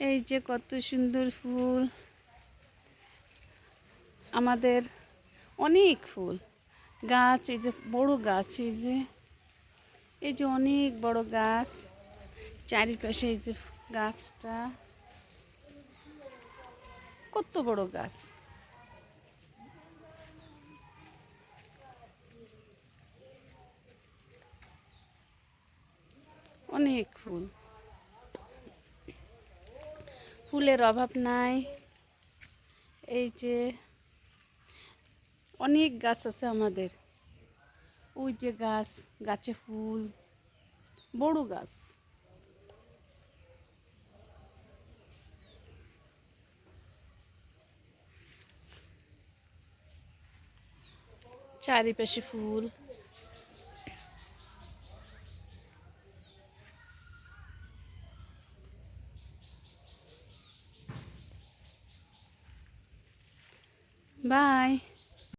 এই যে কত সুন্দর ফুল, আমাদের অনেক ফুল গাছ। এই যে বড় গাছ, এই যে অনেক বড় গাছ, চারিপাশে এই যে গাছটা কত বড় গাছ। অনেক ফুল, ফুলের অভাব নাই। এই যে অনেক গাছ আছে আমাদের, ওই যে গাছ, গাছে ফুল, বড় গাছ। চারিপাশে ফুল। বাই।